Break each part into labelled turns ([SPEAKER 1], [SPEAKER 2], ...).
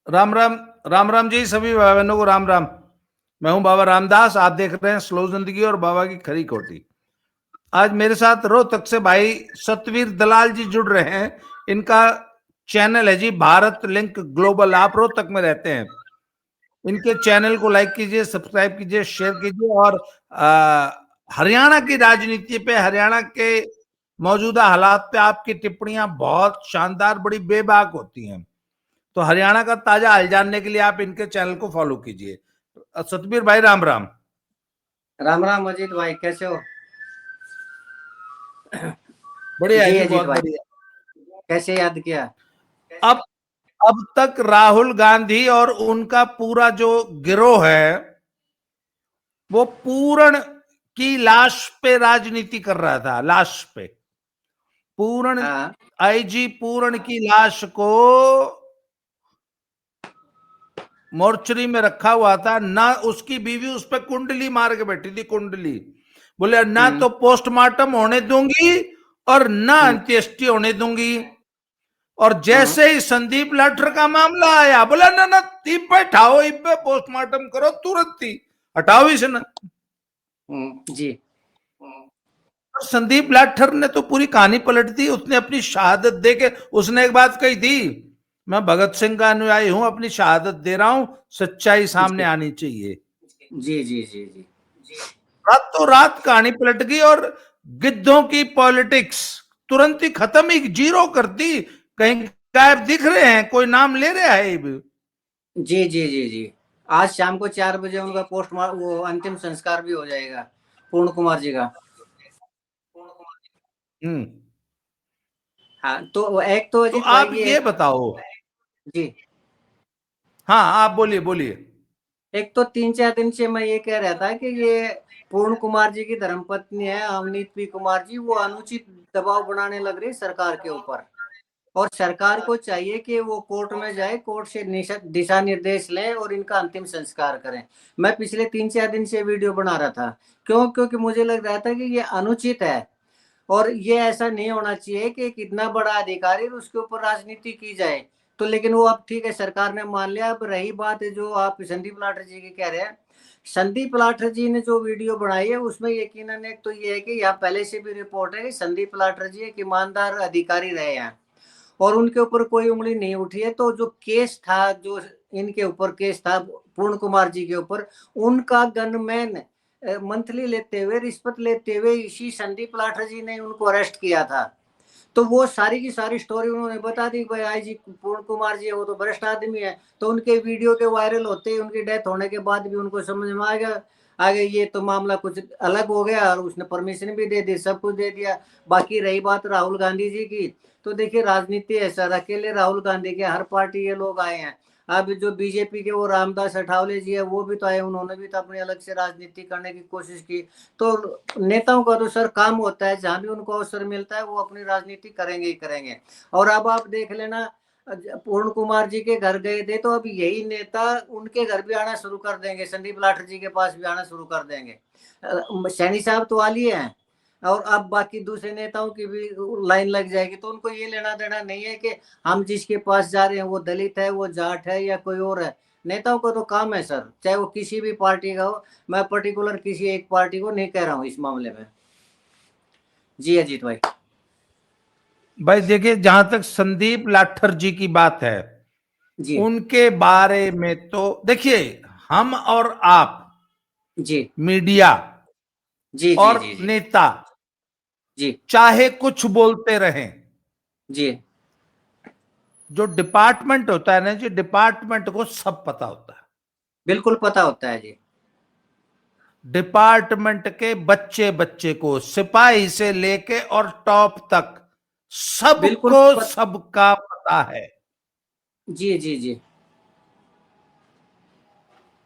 [SPEAKER 1] राम राम। राम राम जी, सभी भाई बहनों को राम राम। मैं हूं बाबा रामदास, आप देख रहे हैं स्लो जिंदगी और बाबा की खरी खोटी। आज मेरे साथ रोहतक से भाई सतवीर दलाल जी जुड़ रहे हैं। इनका चैनल है जी भारत लिंक ग्लोबल। आप रोहतक में रहते हैं, इनके चैनल को लाइक कीजिए, सब्सक्राइब कीजिए, शेयर कीजिए। और हरियाणा की राजनीति पे, हरियाणा के मौजूदा हालात पे आपकी टिप्पणियां बहुत शानदार, बड़ी बेबाक होती हैं। तो हरियाणा का ताजा हाल जानने के लिए आप इनके चैनल को फॉलो कीजिए। सतबीर भाई राम राम।
[SPEAKER 2] राम राम अजीत भाई, कैसे हो?
[SPEAKER 1] बढ़िया है
[SPEAKER 2] जी
[SPEAKER 1] जी,
[SPEAKER 2] अजीत
[SPEAKER 1] बहुत
[SPEAKER 2] भाई,
[SPEAKER 1] बढ़िया।
[SPEAKER 2] कैसे याद किया?
[SPEAKER 1] अब अब तक राहुल गांधी और उनका पूरा जो गिरोह है वो पूर्ण की लाश पे राजनीति कर रहा था। लाश पे पूर्ण,
[SPEAKER 2] हाँ।
[SPEAKER 1] आईजी पूर्ण की लाश को मोर्चरी में रखा हुआ था ना। उसकी बीवी उस पर कुंडली मार के बैठी थी, कुंडली। बोले ना
[SPEAKER 2] हम्म।
[SPEAKER 1] तो पोस्टमार्टम होने दूंगी और ना
[SPEAKER 2] हम्म।
[SPEAKER 1] अंत्येष्टि होने दूंगी। और
[SPEAKER 2] हम्म।
[SPEAKER 1] जैसे ही संदीप लाठर का मामला आया, बोला ना ना इब हटाओ, इब पोस्टमार्टम करो तुरंत ही, हटाओ इसे ना।
[SPEAKER 2] जी।
[SPEAKER 1] और संदीप लाठर ने तो पूरी कहानी पलट दी। उसने अपनी शहादत दे के उसने एक बात कही थी, मैं भगत सिंह का अनुयायी हूं, अपनी शहादत दे रहा हूं, सच्चाई सामने
[SPEAKER 2] जी
[SPEAKER 1] आनी चाहिए।
[SPEAKER 2] जी जी जी जी।
[SPEAKER 1] रातों रात कहानी पलट गई और गिद्धों की पॉलिटिक्स तुरंत ही खत्म, ही जीरो कर दी। कहीं गायब दिख रहे हैं, कोई नाम ले रहा है अब।
[SPEAKER 2] जी जी जी जी। आज शाम को 4 बजे उनका वो अंतिम संस्कार भी हो जाएगा, पूर्ण कुमार जी का।
[SPEAKER 1] हम्म।
[SPEAKER 2] हाँ, तो एक तो
[SPEAKER 1] तो
[SPEAKER 2] अजीत भाई
[SPEAKER 1] आप
[SPEAKER 2] ये
[SPEAKER 1] ये बताओ।
[SPEAKER 2] जी।
[SPEAKER 1] हाँ, आप बोलिए बोलिए।
[SPEAKER 2] एक तो 3-4 दिन से मैं ये कह रहा था कि ये पूर्ण कुमार जी की धर्मपत्नी है अवनीत पी कुमार जी, वो अनुचित दबाव बनाने लग रही सरकार के ऊपर। और सरकार को चाहिए कि वो कोर्ट में जाए, कोर्ट से दिशा निर्देश लें और इनका अंतिम संस्कार करें। मैं पिछले 3-4 दिन से वीडियो बना रहा था। क्यों? क्योंकि मुझे लग रहा था कि ये अनुचित है और ये ऐसा नहीं होना चाहिए कि एक इतना बड़ा अधिकारी उसके ऊपर राजनीति की जाए। तो लेकिन वो अब ठीक है, सरकार ने मान लिया। अब रही बात है जो आप संदीप लाठर जी की कह रहे हैं, संदीप लाठर जी ने जो वीडियो बनाई है उसमें यकीनन एक तो ये है कि यहाँ पहले से भी रिपोर्ट है कि संदीप लाठर जी एक ईमानदार अधिकारी रहे हैं और उनके ऊपर कोई उंगली नहीं उठी है। तो जो केस था, जो इनके ऊपर केस था पूर्ण कुमार जी के ऊपर, उनका गनमैन मंथली लेते हुए, रिश्वत लेते हुए इसी संदीप लाठर जी ने उनको अरेस्ट किया था। तो वो सारी की सारी स्टोरी उन्होंने बता दी। भाई आई जी पूर्ण कुमार जी है, वो तो भ्रष्ट आदमी है। तो उनके वीडियो के वायरल होते ही, उनकी डेथ होने के बाद भी उनको समझ में आ गया, आगे ये तो मामला कुछ अलग हो गया और उसने परमिशन भी दे दी, सब कुछ दे दिया। बाकी रही बात राहुल गांधी जी की, तो देखिए राजनीति है सर, अकेले राहुल गांधी के, हर पार्टी ये लोग आए हैं। अब जो बीजेपी के वो रामदास अठावले जी है, वो भी तो आए, उन्होंने भी तो अपनी अलग से राजनीति करने की कोशिश की। तो नेताओं का तो सर काम होता है, जहां भी उनको अवसर मिलता है वो अपनी राजनीति करेंगे ही करेंगे। और अब आप देख लेना, पूर्ण कुमार जी के घर गए थे तो अब यही नेता उनके घर भी आना शुरू कर देंगे, संदीप लाठर जी के पास भी आना शुरू कर देंगे। सैनी साहब तो वाली हैं और अब बाकी दूसरे नेताओं की भी लाइन लग जाएगी। तो उनको ये लेना देना नहीं है कि हम जिसके पास जा रहे हैं वो दलित है, वो जाट है या कोई और है। नेताओं का तो काम है सर, चाहे वो किसी भी पार्टी का हो। मैं पर्टिकुलर किसी एक पार्टी को नहीं कह रहा हूँ इस मामले में। जी अजीत भाई।
[SPEAKER 1] भाई देखिए, जहां तक संदीप लाठर जी की बात है,
[SPEAKER 2] जी
[SPEAKER 1] उनके बारे में तो देखिए, हम और आप,
[SPEAKER 2] जी
[SPEAKER 1] मीडिया
[SPEAKER 2] जी जी
[SPEAKER 1] और
[SPEAKER 2] जी जी
[SPEAKER 1] नेता,
[SPEAKER 2] जी
[SPEAKER 1] चाहे कुछ बोलते रहें,
[SPEAKER 2] जी।
[SPEAKER 1] जो डिपार्टमेंट होता है ना जी, डिपार्टमेंट को सब पता होता है।
[SPEAKER 2] बिल्कुल पता होता है जी।
[SPEAKER 1] डिपार्टमेंट के बच्चे बच्चे को, सिपाही से लेके और टॉप तक,
[SPEAKER 2] बिल्कुल
[SPEAKER 1] सबको सबका पता है।
[SPEAKER 2] जी जी जी।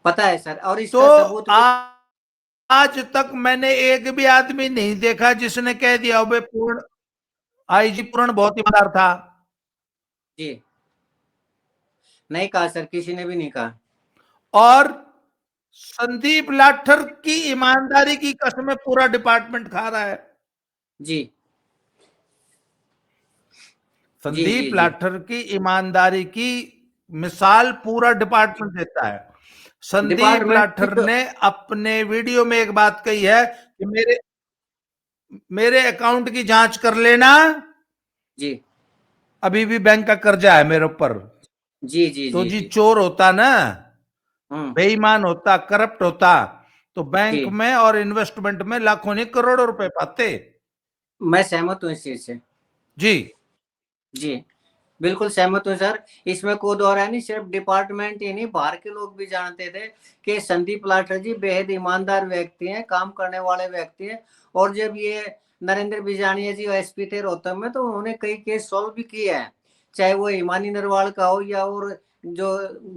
[SPEAKER 2] पता है सर, और
[SPEAKER 1] तो
[SPEAKER 2] इसका सबूत भी।
[SPEAKER 1] आज तक मैंने एक भी आदमी नहीं देखा जिसने कह दिया भाई पूर्ण, आईजी पूर्ण बहुत ईमानदार था।
[SPEAKER 2] जी नहीं कहा सर, किसी ने भी नहीं कहा।
[SPEAKER 1] और संदीप लाठर की ईमानदारी की कसमें पूरा डिपार्टमेंट खा रहा है।
[SPEAKER 2] जी जी जी
[SPEAKER 1] संदीप
[SPEAKER 2] जी
[SPEAKER 1] लाठर की ईमानदारी की मिसाल पूरा डिपार्टमेंट देता है। संदीप
[SPEAKER 2] डिपार्टमेंट
[SPEAKER 1] लाठर ने अपने वीडियो में एक बात कही है कि मेरे अकाउंट की जांच कर लेना,
[SPEAKER 2] जी
[SPEAKER 1] अभी भी बैंक का कर्जा है मेरे ऊपर।
[SPEAKER 2] जी जी
[SPEAKER 1] तो
[SPEAKER 2] जी
[SPEAKER 1] जी
[SPEAKER 2] जी।
[SPEAKER 1] चोर होता ना,
[SPEAKER 2] हम्म।
[SPEAKER 1] बेईमान होता, करप्ट होता, तो बैंक
[SPEAKER 2] जी,
[SPEAKER 1] में और इन्वेस्टमेंट में लाखों नहीं करोड़ों रुपए पाते।
[SPEAKER 2] मैं सहमत हूँ इस चीज से।
[SPEAKER 1] जी
[SPEAKER 2] जी, बिल्कुल सहमत हूँ सर। इसमें कोई दो राय नहीं, सिर्फ डिपार्टमेंट ही नहीं, बाहर के लोग भी जानते थे कि संदीप लाठर जी बेहद ईमानदार व्यक्ति हैं, काम करने वाले व्यक्ति हैं। और जब ये नरेंद्र बिजानिया जी एसपी थे रोहतक में, तो उन्होंने कई केस सॉल्व भी किए हैं, चाहे वो हिमानी नरवाल का हो या और जो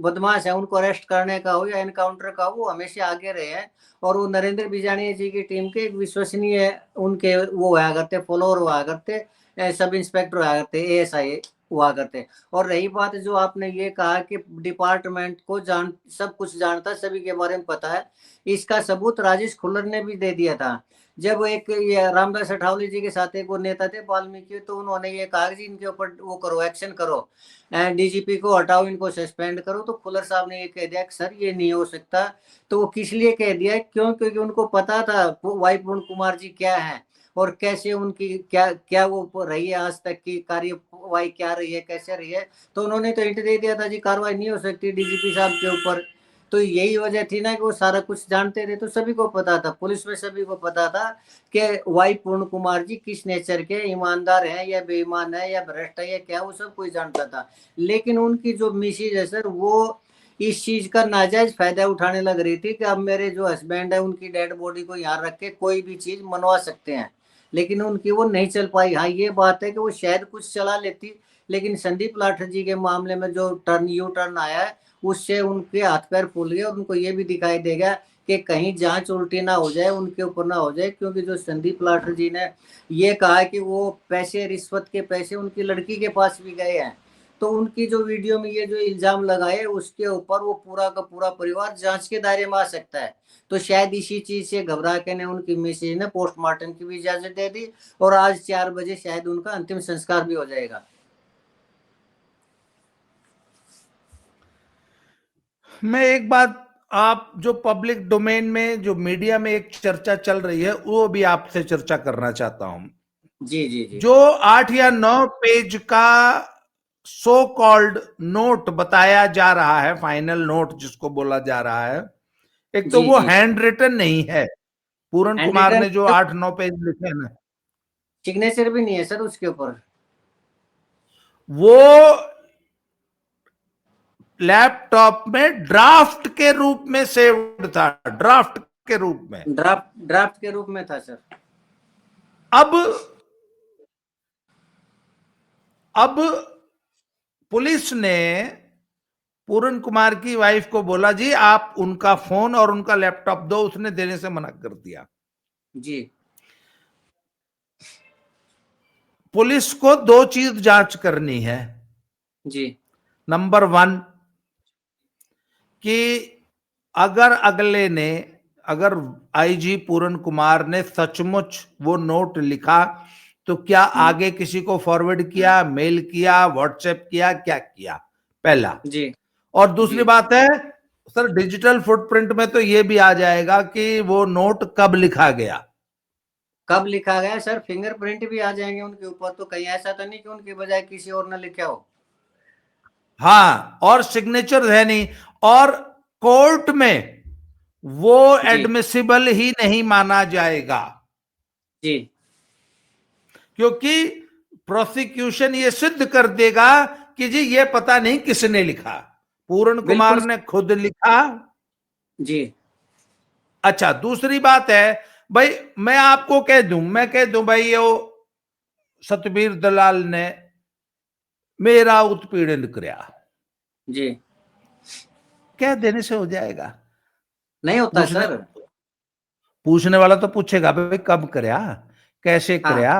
[SPEAKER 2] बदमाश है उनको अरेस्ट करने का हो या एनकाउंटर का हो, वो हमेशा आगे रहे हैं। और वो नरेंद्र बिजानिया जी की टीम के एक विश्वसनीय उनके वो हुआ करते, फॉलोअर हुआ करते, सब इंस्पेक्टर हुआ करते, एएसआई हुआ करते। और रही बात जो आपने ये कहा कि डिपार्टमेंट को सब कुछ जानता, सभी के बारे में पता है, इसका सबूत राजेश खुल्लर ने भी दे दिया था। जब एक ये रामदास अठावले जी के साथ एक वो नेता थे वाल्मीकि, तो उन्होंने ये कहा कि इनके ऊपर वो करो, एक्शन करो, डीजीपी को हटाओ, इनको सस्पेंड करो। तो खुल्लर साहब ने ये कह दिया कि सर ये नहीं हो सकता। तो वो किस लिए कह दिया, क्यों? क्योंकि उनको पता था वाई पूर्ण कुमार जी क्या है और कैसे उनकी क्या क्या वो रही है, आज तक की कार्यवाही क्या रही है, कैसे रही है। तो उन्होंने तो हिंट दे दिया था जी कार्रवाई नहीं हो सकती डीजीपी साहब के ऊपर। तो यही वजह थी ना कि वो सारा कुछ जानते थे, तो सभी को पता था, पुलिस में सभी को पता था कि वाई पूर्ण कुमार जी किस नेचर के, ईमानदार हैं या बेईमान है या भ्रष्ट है या क्या, वो सब कोई जानता था। लेकिन उनकी जो मिसेज है सर, वो इस चीज का नाजायज फायदा उठाने लग रही थी कि अब मेरे जो हस्बैंड है उनकी डेड बॉडी को यहाँ रख के कोई भी चीज मनवा सकते हैं। लेकिन उनकी वो नहीं चल पाई। हाँ, ये बात है कि वो शायद कुछ चला लेती, लेकिन संदीप लाठर जी के मामले में जो यू टर्न आया है, उससे उनके हाथ पैर फूल गए और उनको ये भी दिखाई देगा कि कहीं जांच उल्टी ना हो जाए, उनके ऊपर ना हो जाए। क्योंकि जो संदीप लाठर जी ने ये कहा कि वो पैसे, रिश्वत के पैसे उनकी लड़की के पास भी गए हैं, तो उनकी जो वीडियो में ये जो इल्जाम लगाए, उसके ऊपर वो पूरा का पूरा परिवार जांच के दायरे में आ सकता है। तो शायद इसी चीज से घबरा के ने उनकी मिसेज ने पोस्टमार्टम की भी इजाजत दे दी, और आज 4 बजे शायद उनका अंतिम संस्कार भी हो जाएगा।
[SPEAKER 1] मैं एक बात, आप जो पब्लिक डोमेन में जो मीडिया में एक चर्चा चल रही है वो भी आपसे चर्चा करना चाहता हूं।
[SPEAKER 2] जी जी जी
[SPEAKER 1] जो 8 या 9 पेज का सो कॉल्ड नोट बताया जा रहा है, फाइनल नोट जिसको बोला जा रहा है, एक तो
[SPEAKER 2] जी
[SPEAKER 1] वो
[SPEAKER 2] जी।
[SPEAKER 1] हैंड रिटन नहीं है। पूरन
[SPEAKER 2] हैंड
[SPEAKER 1] कुमार
[SPEAKER 2] रिटन,
[SPEAKER 1] ने जो 8-9 पेज लिखे हैं ना,
[SPEAKER 2] सिग्नेचर भी नहीं है सर उसके ऊपर।
[SPEAKER 1] वो लैपटॉप में ड्राफ्ट के रूप में सेव्ड था, ड्राफ्ट के रूप में।
[SPEAKER 2] ड्राफ्ट के रूप में था सर।
[SPEAKER 1] अब अब पुलिस ने पूरन कुमार की वाइफ को बोला जी आप उनका फोन और उनका लैपटॉप दो, उसने देने से मना कर दिया।
[SPEAKER 2] जी
[SPEAKER 1] पुलिस को 2 चीज जांच करनी है।
[SPEAKER 2] जी
[SPEAKER 1] नंबर 1 कि अगर आईजी पूरन कुमार ने सचमुच वो नोट लिखा, तो क्या आगे किसी को फॉरवर्ड किया, मेल किया, व्हाट्सएप किया, क्या किया, पहला।
[SPEAKER 2] जी
[SPEAKER 1] और दूसरी
[SPEAKER 2] जी।
[SPEAKER 1] बात है सर, डिजिटल फुटप्रिंट में तो ये भी आ जाएगा कि वो नोट कब लिखा गया।
[SPEAKER 2] कब लिखा गया सर, फिंगरप्रिंट भी आ जाएंगे उनके ऊपर। तो कहीं ऐसा तो नहीं कि उनके बजाय किसी और ने लिखा हो।
[SPEAKER 1] हाँ, और सिग्नेचर है नहीं, और कोर्ट में वो
[SPEAKER 2] जी
[SPEAKER 1] एडमिसिबल ही नहीं माना जाएगा,
[SPEAKER 2] जी
[SPEAKER 1] क्योंकि प्रोसिक्यूशन ये सिद्ध कर देगा कि जी ये पता नहीं किसने लिखा, पूरन
[SPEAKER 2] बिल्कुल।
[SPEAKER 1] कुमार ने खुद लिखा।
[SPEAKER 2] जी
[SPEAKER 1] अच्छा, दूसरी बात है भाई, मैं कह दूं भाई ये सतबीर दलाल ने मेरा उत्पीड़न किया,
[SPEAKER 2] जी।
[SPEAKER 1] कह देने से हो जाएगा?
[SPEAKER 2] नहीं होता
[SPEAKER 1] पूछने
[SPEAKER 2] सर।
[SPEAKER 1] पूछने वाला तो पूछेगा भाई कब करया, कैसे
[SPEAKER 2] हाँ,
[SPEAKER 1] करया,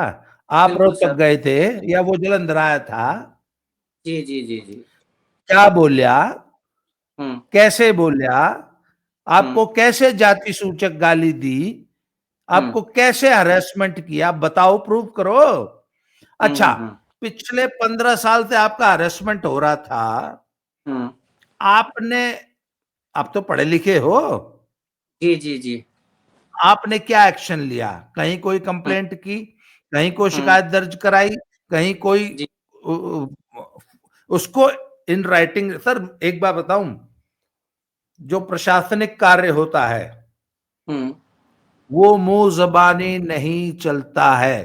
[SPEAKER 1] आप
[SPEAKER 2] बिल्कुल
[SPEAKER 1] रोहतक
[SPEAKER 2] सर।
[SPEAKER 1] गए थे या वो जलंधर आया था,
[SPEAKER 2] जी जी जी जी।
[SPEAKER 1] क्या बोलिया,
[SPEAKER 2] हम्म
[SPEAKER 1] कैसे बोलिया,
[SPEAKER 2] हम्म
[SPEAKER 1] आपको कैसे जाति सूचक गाली दी,
[SPEAKER 2] हम्म
[SPEAKER 1] आपको कैसे हरेसमेंट किया, बताओ, प्रूव करो। अच्छा,
[SPEAKER 2] हम्म।
[SPEAKER 1] पिछले 15 साल से आपका हरेसमेंट हो रहा था,
[SPEAKER 2] हम्म।
[SPEAKER 1] आपने, आप तो पढ़े लिखे हो,
[SPEAKER 2] जी जी जी।
[SPEAKER 1] आपने क्या एक्शन लिया? कहीं कोई
[SPEAKER 2] हम्म।
[SPEAKER 1] कंप्लेंट की, कहीं कोई
[SPEAKER 2] हम्म।
[SPEAKER 1] शिकायत दर्ज कराई, कहीं कोई
[SPEAKER 2] जी।
[SPEAKER 1] उसको इन राइटिंग? सर एक बात बताऊं, जो प्रशासनिक कार्य होता है
[SPEAKER 2] हम्म।
[SPEAKER 1] वो मुंह जबानी नहीं चलता है।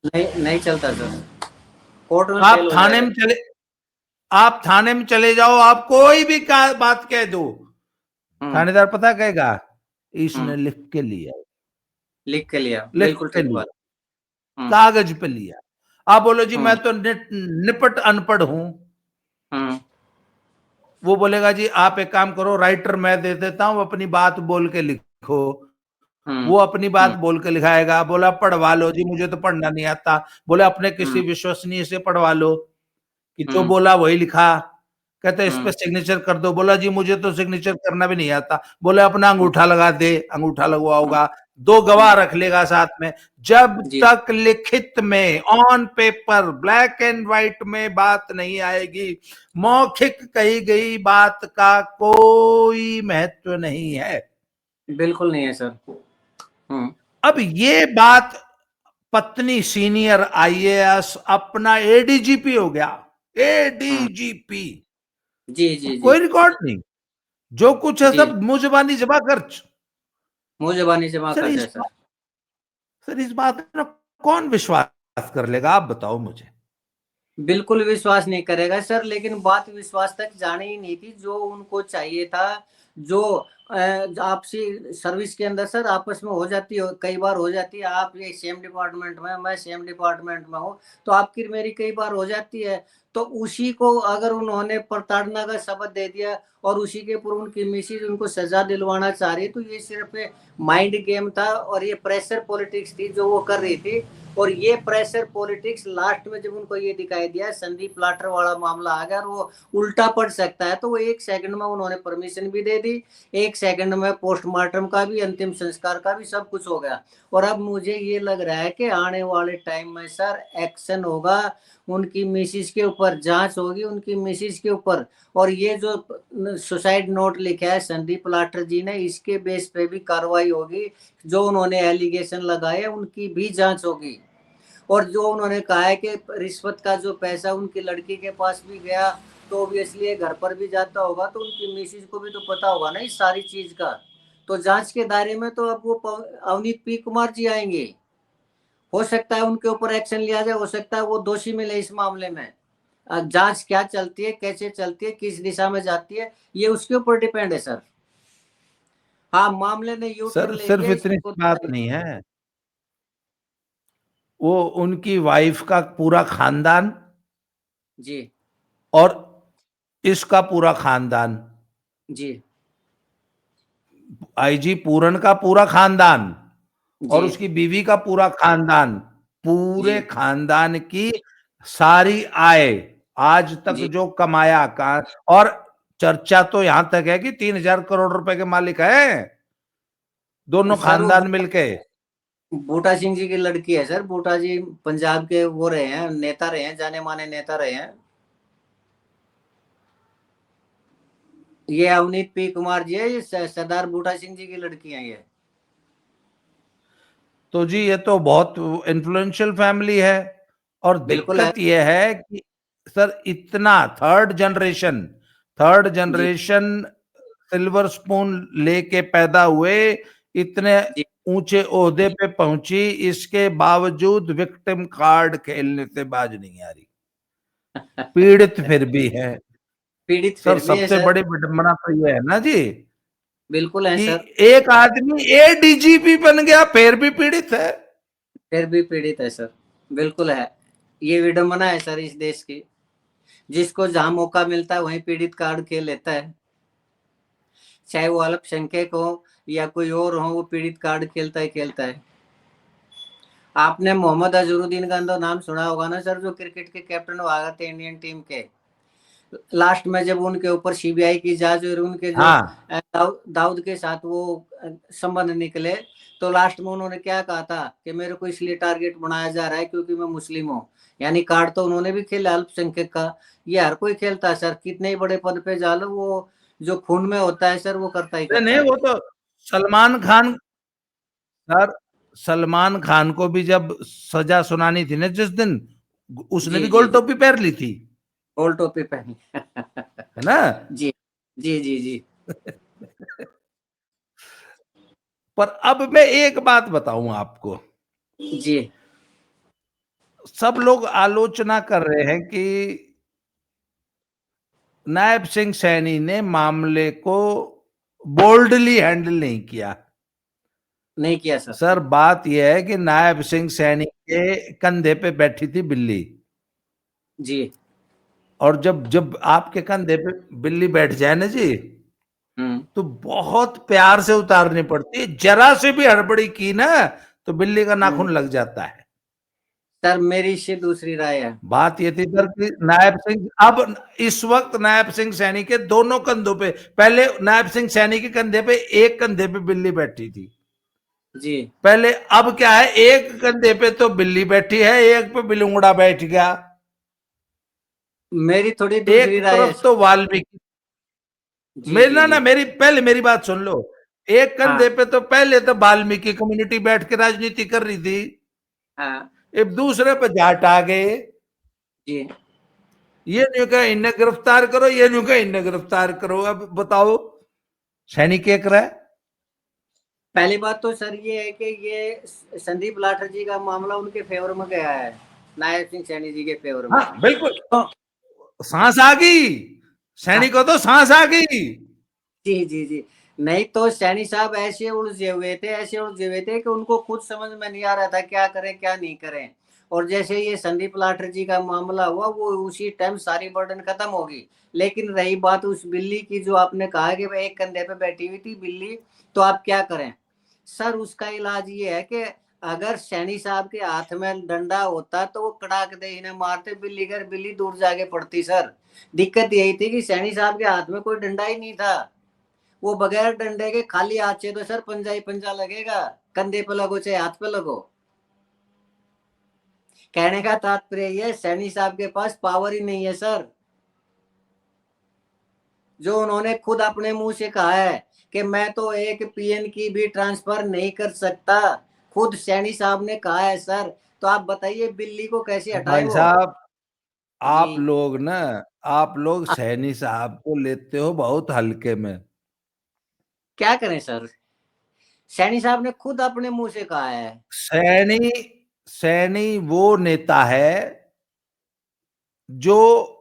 [SPEAKER 2] नहीं नहीं चलता सर, कोर्ट में फेल
[SPEAKER 1] आप
[SPEAKER 2] हो
[SPEAKER 1] थाने
[SPEAKER 2] जाएगा।
[SPEAKER 1] में चले आप थाने में चले जाओ, आप कोई भी बात कह दो,
[SPEAKER 2] हम्म।
[SPEAKER 1] थानेदार पता कहेगा इसने
[SPEAKER 2] हम्म।
[SPEAKER 1] लिख के लिया,
[SPEAKER 2] लिख के लिया,
[SPEAKER 1] लिख
[SPEAKER 2] बिल्कुल
[SPEAKER 1] के
[SPEAKER 2] ठीक बात।
[SPEAKER 1] लिया,
[SPEAKER 2] हम्म।
[SPEAKER 1] कागज पे लिया। आप बोलो जी मैं
[SPEAKER 2] हम्म।
[SPEAKER 1] तो निपट अनपढ़ हूं,
[SPEAKER 2] हम्म।
[SPEAKER 1] वो बोलेगा जी आप एक काम करो, राइटर मैं दे देता हूं, अपनी बात बोल के लिखो।
[SPEAKER 2] हम्म।
[SPEAKER 1] वो अपनी बात
[SPEAKER 2] हम्म।
[SPEAKER 1] बोल के लिखाएगा, बोला पढ़वा लो जी, मुझे तो पढ़ना नहीं आता। बोले अपने किसी
[SPEAKER 2] हम्म।
[SPEAKER 1] विश्वसनीय से पढ़वा लो, कि जो
[SPEAKER 2] हम्म।
[SPEAKER 1] बोला वही लिखा। कहते इस पे
[SPEAKER 2] हम्म।
[SPEAKER 1] सिग्नेचर कर दो, बोला जी मुझे तो सिग्नेचर करना भी नहीं आता। बोले अपना
[SPEAKER 2] हम्म।
[SPEAKER 1] अंगूठा लगा दे, अंगूठा
[SPEAKER 2] हम्म।
[SPEAKER 1] लगवाओगा, दो गवाह
[SPEAKER 2] हम्म।
[SPEAKER 1] रख लेगा साथ में। जब
[SPEAKER 2] जी।
[SPEAKER 1] तक लिखित में on pepper black and white में बात नहीं आएगी, मौखिक कही गई बात का कोई महत्व नहीं है।
[SPEAKER 2] बिल्कुल नहीं है सर। हम्म।
[SPEAKER 1] अब ये बात, पत्नी सीनियर आईएएस अपना एडीजीपी हो गया,
[SPEAKER 2] हम्म।
[SPEAKER 1] एडीजीपी,
[SPEAKER 2] जी जी जी।
[SPEAKER 1] कोई रिकॉर्ड नहीं, जो कुछ है
[SPEAKER 2] जी।
[SPEAKER 1] सब मुंह जबानी जमा खर्च।
[SPEAKER 2] मुंह जबानी जमा
[SPEAKER 1] सर
[SPEAKER 2] खर्च
[SPEAKER 1] इस
[SPEAKER 2] है सर।
[SPEAKER 1] सर इस बात में कौन विश्वास कर लेगा, आप बताओ मुझे।
[SPEAKER 2] बिल्कुल विश्वास नहीं करेगा सर, लेकिन बात विश्वास तक जानी ही नहीं थी जो उनको चाहिए था। जो आपसी सर्विस के अंदर सर आपस में हो जाती है, कई बार हो जाती है, आप ये सेम डिपार्टमेंट में, मैं सेम डिपार्टमेंट में हूँ, तो आपकी मेरी कई बार हो जाती है। तो उसी को अगर उन्होंने प्रताड़ना का शब्द दे दिया और उसी के ऊपर उनकी मिसेज उनको सजा दिलवाना चाह रही, तो ये सिर्फ माइंड गेम था और ये प्रेशर पॉलिटिक्स थी जो वो कर रही थी। और ये प्रेशर पॉलिटिक्स लास्ट में जब उनको ये दिखाई दिया संदीप लाटर वाला मामला आ गया और वो उल्टा पड़ सकता है, तो वो 1 सेकंड में उन्होंने परमिशन भी दे दी, 1 सेकंड में पोस्टमार्टम का भी, अंतिम संस्कार का भी सब कुछ हो गया। और अब मुझे ये लग रहा है कि आने वाले टाइम में सर एक्शन होगा, उनकी मिसिज के ऊपर जांच होगी, उनकी मिसिज के ऊपर। और ये जो सुसाइड नोट लिखा है संदीप लाटर जी ने, इसके बेस पे भी कार्रवाई होगी, जो उन्होंने एलिगेशन लगाए उनकी भी जांच होगी। और जो उन्होंने कहा है कि रिश्वत का जो पैसा उनकी लड़की के पास भी गया, तो ऑब्वियसली घर पर भी जाता होगा, तो उनकी मिसेज को भी तो पता होगा ना इस सारी चीज का। तो जांच के दायरे में तो अब वो अवनीत पी कुमार जी आएंगे, हो सकता है उनके ऊपर एक्शन लिया जाए, हो सकता है वो दोषी मिले इस मामले में। जांच क्या चलती है, कैसे चलती है, किस दिशा में जाती है, ये उसके ऊपर डिपेंड है सर। हाँ, मामले ने यू टर्न
[SPEAKER 1] सर
[SPEAKER 2] ले
[SPEAKER 1] सिर्फ
[SPEAKER 2] लिया
[SPEAKER 1] इतनी
[SPEAKER 2] इसको।
[SPEAKER 1] बात नहीं है, वो उनकी वाइफ का पूरा खानदान
[SPEAKER 2] जी
[SPEAKER 1] और इसका पूरा खानदान,
[SPEAKER 2] जी
[SPEAKER 1] आईजी पूरन का पूरा खानदान और
[SPEAKER 2] जी
[SPEAKER 1] उसकी बीवी का पूरा खानदान, पूरे
[SPEAKER 2] जी
[SPEAKER 1] खानदान की सारी आय आज तक
[SPEAKER 2] जी।
[SPEAKER 1] जो कमाया का, और चर्चा तो यहां तक है कि 3,000 करोड़ रुपए के मालिक हैं दोनों
[SPEAKER 2] सर वो
[SPEAKER 1] खानदान मिलके।
[SPEAKER 2] बूटा सिंह जी की लड़की है सर, बूटा जी पंजाब के वो रहे हैं, नेता रहे हैं, जाने माने नेता रहे हैं। ये अवनीत पी कुमार जी है, ये सरदार बूटा सिंह जी की लड़की है ये।
[SPEAKER 1] तो जी ये तो बहुत इन्फ्लुएंशियल फैमिली है। और
[SPEAKER 2] बिल्कुल है।
[SPEAKER 1] दिक्कत ये है कि सर इतना थर्ड
[SPEAKER 2] जी
[SPEAKER 1] जनरेशन सिल्वर स्पून लेके पैदा हुए, इतने
[SPEAKER 2] जी।
[SPEAKER 1] ऊंचे ओहदे पे पहुंची, इसके बावजूद विक्टिम कार्ड खेलने से बाज नहीं आ रही, पीड़ित फिर भी है।
[SPEAKER 2] पीड़ित
[SPEAKER 1] सर
[SPEAKER 2] फिर भी है
[SPEAKER 1] सबसे
[SPEAKER 2] सर।
[SPEAKER 1] बड़ी विडंबना तो ये है ना जी,
[SPEAKER 2] बिल्कुल है
[SPEAKER 1] कि
[SPEAKER 2] सर।
[SPEAKER 1] एक आदमी एडीजीपी बन गया फिर भी पीड़ित है।
[SPEAKER 2] फिर भी पीड़ित है सर। बिल्कुल है। ये विडंबना है सर इस देश की, जिसको जहां मौका मिलता है वहीं पीड़ित कार्ड खेल लेता है, चाहे वो अल्पसंख्यक हो या कोई और हो, वो पीड़ित कार्ड खेलता ही खेलता है। आपने मोहम्मद अजहरुद्दीन का तो नाम सुना होगा ना सर, जो क्रिकेट के कैप्टन हुआ करते इंडियन टीम के। लास्ट में जब उनके ऊपर सीबीआई की जांच और उनके जो
[SPEAKER 1] हाँ
[SPEAKER 2] दाऊद के साथ वो संबंध निकले, तो लास्ट में उन्होंने क्या कहा था कि मेरे को इसलिए टारगेट बनाया जा रहा है क्योंकि मैं मुस्लिम हूँ। यानी कार्ड तो उन्होंने भी खेला अल्पसंख्यक का। ये हर कोई खेलता है सर, कितने ही बड़े पद पे जा लो, वो जो खून में होता है सर वो करता ही
[SPEAKER 1] नहीं
[SPEAKER 2] करता
[SPEAKER 1] नहीं,
[SPEAKER 2] है।
[SPEAKER 1] वो तो सलमान खान, सर सलमान खान को भी जब सजा सुनानी थी ना जिस दिन, उसने
[SPEAKER 2] जी
[SPEAKER 1] भी
[SPEAKER 2] जी
[SPEAKER 1] गोल
[SPEAKER 2] जी,
[SPEAKER 1] टोपी पहन ली थी,
[SPEAKER 2] गोल टोपी पहनी।
[SPEAKER 1] है ना।
[SPEAKER 2] जी जी जी जी
[SPEAKER 1] पर अब मैं एक बात बताऊं आपको,
[SPEAKER 2] जी
[SPEAKER 1] सब लोग आलोचना कर रहे हैं कि नायब सिंह सैनी ने मामले को बोल्डली हैंडल नहीं किया।
[SPEAKER 2] नहीं किया सर।
[SPEAKER 1] सर बात यह है कि नायब सिंह सैनी के कंधे पे बैठी थी बिल्ली,
[SPEAKER 2] जी।
[SPEAKER 1] और जब जब आपके कंधे पे बिल्ली बैठ जाए ना जी, तो बहुत प्यार से उतारनी पड़ती है। जरा से भी हड़बड़ी की ना तो बिल्ली का नाखून लग जाता है।
[SPEAKER 2] सर मेरी इससे दूसरी राय है।
[SPEAKER 1] बात ये थी सर कि नायब सिंह, अब इस वक्त नायब सिंह सैनी के दोनों कंधों पे, पहले नायब सिंह सैनी के कंधे पे एक कंधे पे बिल्ली बैठी थी
[SPEAKER 2] जी।
[SPEAKER 1] पहले, अब क्या है, एक कंधे पे तो बिल्ली बैठी है, एक पे बिलुंगड़ा बैठ गया।
[SPEAKER 2] मेरी थोड़ी
[SPEAKER 1] एक
[SPEAKER 2] दूसरी राय है
[SPEAKER 1] तरफ
[SPEAKER 2] सर।
[SPEAKER 1] तो वाल्मीकि,
[SPEAKER 2] जी
[SPEAKER 1] मेरी
[SPEAKER 2] जी
[SPEAKER 1] ना
[SPEAKER 2] जी।
[SPEAKER 1] मेरी पहले मेरी बात सुन लो। एक कंधे
[SPEAKER 2] हाँ
[SPEAKER 1] पे तो पहले तो वाल्मीकि कम्युनिटी बैठ के राजनीति कर रही थी,
[SPEAKER 2] हाँ
[SPEAKER 1] अब दूसरे पे जाट आ गए।
[SPEAKER 2] जी।
[SPEAKER 1] ये नहीं कहा इन्हें गिरफ्तार करो, ये नहीं कहा इन्हें गिरफ्तार करो। अब बताओ सैनिक क्या करे।
[SPEAKER 2] पहली बात तो सर ये है कि ये संदीप लाठर जी का मामला उनके फेवर में गया है, नायब सिंह सैनी जी के फेवर में।
[SPEAKER 1] हाँ बिल्कुल,
[SPEAKER 2] तो
[SPEAKER 1] सांस आ गई,
[SPEAKER 2] हाँ,
[SPEAKER 1] सैनिक को तो सांस आ गई।
[SPEAKER 2] जी जी जी। नहीं तो सैनी साहब ऐसे उलझे हुए थे कि उनको खुद समझ में नहीं आ रहा था क्या करें क्या नहीं करें। और जैसे ये संदीप लाठर जी का मामला हुआ, वो उसी टाइम सारी बर्डन खत्म होगी। लेकिन रही बात उस बिल्ली की, जो आपने कहा कि भाई एक कंधे पे बैठी हुई थी बिल्ली, तो आप क्या करें। सर उसका इलाज ये है कि अगर सैनी साहब के हाथ में डंडा होता तो वो कड़ाक दे इन्हें मारते, बिल्ली कर बिल्ली दूर जाके पड़ती सर। दिक्कत यही थी कि सैनी साहब के हाथ में कोई डंडा ही नहीं था। वो बगैर डंडे के खाली हाथ से तो सर पंजा ही पंजा लगेगा, कंधे पे लगो चाहे हाथ पे लगो। कहने का तात्पर्य ये, सैनी साहब के पास पावर ही नहीं है सर। जो उन्होंने खुद अपने मुंह से कहा है कि मैं तो एक पीएन की भी ट्रांसफर नहीं कर सकता, खुद सैनी साहब ने कहा है सर। तो आप बताइए बिल्ली को कैसे हटाए
[SPEAKER 1] भाई
[SPEAKER 2] वो।
[SPEAKER 1] साहब,
[SPEAKER 2] जी।
[SPEAKER 1] आप लोग ना, आप लोग सैनी साहब को लेते हो बहुत हल्के में।
[SPEAKER 2] क्या करें सर, सैनी साहब ने खुद अपने मुंह से कहा है।
[SPEAKER 1] सैनी, सैनी वो नेता है जो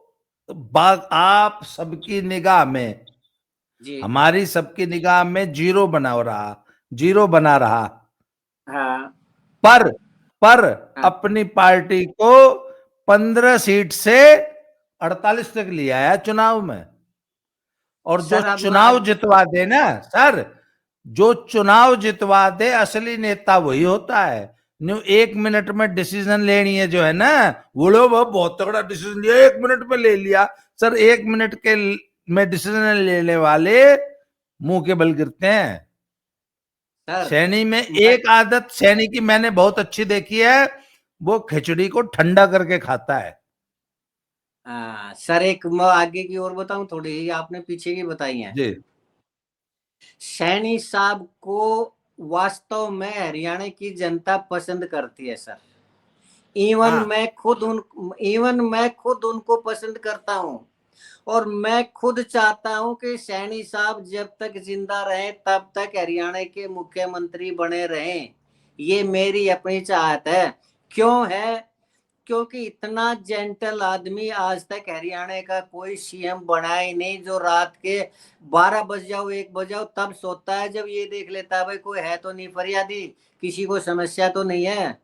[SPEAKER 1] आप सबकी निगाह में,
[SPEAKER 2] जी।
[SPEAKER 1] हमारी सबकी निगाह में जीरो बना रहा, जीरो बना रहा।
[SPEAKER 2] हाँ
[SPEAKER 1] पर पर
[SPEAKER 2] हाँ।
[SPEAKER 1] अपनी पार्टी को 15 सीट से 48 तक ले आया चुनाव में। और जो
[SPEAKER 2] सर अब
[SPEAKER 1] चुनाव
[SPEAKER 2] आज
[SPEAKER 1] जितवा दे ना सर, जो चुनाव जितवा दे असली नेता वही होता है। न्यू 1 मिनट में डिसीजन लेनी है जो है ना, वो लोग बहुत तगड़ा डिसीजन लिया, 1 मिनट में ले लिया। सर 1 मिनट के में डिसीजन लेने वाले मुंह के बल गिरते हैं।
[SPEAKER 2] सर
[SPEAKER 1] सैनी में
[SPEAKER 2] मैं
[SPEAKER 1] एक आदत सैनी की मैंने बहुत अच्छी देखी है, वो खिचड़ी को ठंडा करके खाता है।
[SPEAKER 2] सर एक मैं आगे की और बताऊं, थोड़ी ही आपने पीछे की बताई है।
[SPEAKER 1] जी
[SPEAKER 2] सैनी साहब को वास्तव में हरियाणा की जनता पसंद करती है सर।
[SPEAKER 1] हाँ
[SPEAKER 2] इवन मैं खुद उनको पसंद करता हूं। और मैं खुद चाहता हूं कि सैनी साहब जब तक जिंदा रहे तब तक हरियाणा के मुख्यमंत्री बने रहें। ये मेरी अपनी चाहत है। क्यों है, क्योंकि इतना जेंटल आदमी आज तक हरियाणा का कोई सीएम बना ही नहीं, जो रात के 12 बज जाओ 1 बज जाओ तब सोता है जब ये देख लेता है भाई कोई है तो नहीं फरियादी, किसी को समस्या तो नहीं है।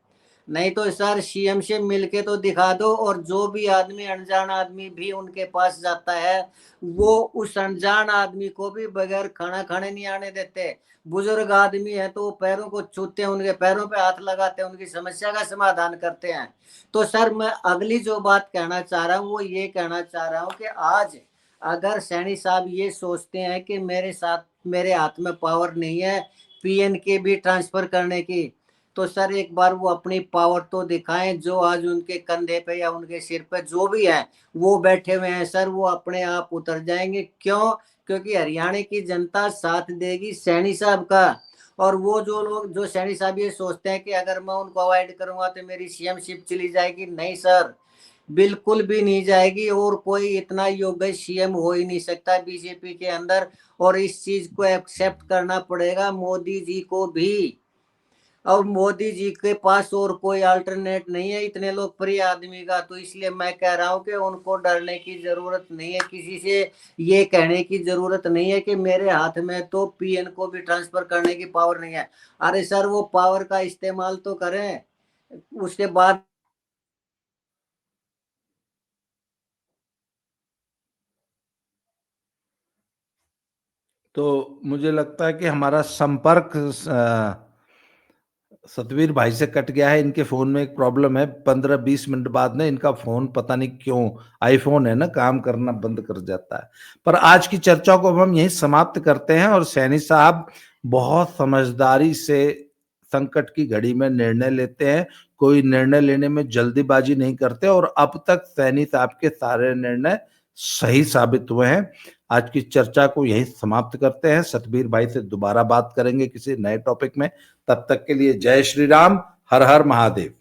[SPEAKER 2] नहीं तो सर सीएम से मिलके तो दिखा दो। और जो भी आदमी अनजान आदमी भी उनके पास जाता है वो उस अनजान आदमी को भी बगैर खाना खाने नहीं आने देते। बुजुर्ग आदमी है तो वो पैरों को छूते हैं, उनके पैरों पे हाथ लगाते हैं, उनकी समस्या का समाधान करते हैं। तो सर मैं अगली जो बात कहना चाह रहा हूँ वो ये कहना चाह रहा हूँ कि आज अगर सैनी साहब ये सोचते हैं कि मेरे हाथ में पावर नहीं है पीएन के भी ट्रांसफर करने की, तो सर एक बार वो अपनी पावर तो दिखाएं। जो आज उनके कंधे पे या उनके सिर पे जो भी है वो बैठे हुए हैं सर, वो अपने आप उतर जाएंगे। क्यों? क्योंकि हरियाणा की जनता साथ देगी सैनी साहब का। और वो जो लोग जो सैनी साहब ये सोचते हैं कि अगर मैं उनको अवॉइड करूंगा तो मेरी सीएमशिप चली जाएगी, नहीं सर, बिल्कुल भी नहीं जाएगी। और कोई इतना योग्य सीएम हो ही नहीं सकता बीजेपी के अंदर। और इस चीज को एक्सेप्ट करना पड़ेगा मोदी जी को भी। और मोदी जी के पास और कोई अल्टरनेट नहीं है इतने लोकप्रिय आदमी का। तो इसलिए मैं कह रहा हूं कि उनको डरने की जरूरत नहीं है, किसी से ये कहने की जरूरत नहीं है कि मेरे हाथ में तो पीएन को भी ट्रांसफर करने की पावर नहीं है। अरे सर वो पावर का इस्तेमाल तो करें, उसके बाद
[SPEAKER 1] तो मुझे लगता है कि हमारा संपर्क सतवीर भाई से कट गया है। इनके फोन में एक प्रॉब्लम है, 15-20 मिनट बाद ना इनका फोन पता नहीं क्यों, आईफोन है ना, काम करना बंद कर जाता है। पर आज की चर्चा को अब हम यहीं समाप्त करते हैं। और सैनी साहब बहुत समझदारी से संकट की घड़ी में निर्णय लेते हैं, कोई निर्णय लेने में जल्दीबाजी नहीं करते। और अब तक सैनी साहब के सारे निर्णय सही साबित हुए हैं। आज की चर्चा को यहीं समाप्त करते हैं। सतबीर भाई से दोबारा बात करेंगे किसी नए टॉपिक में। तब तक के लिए जय श्री राम, हर हर महादेव।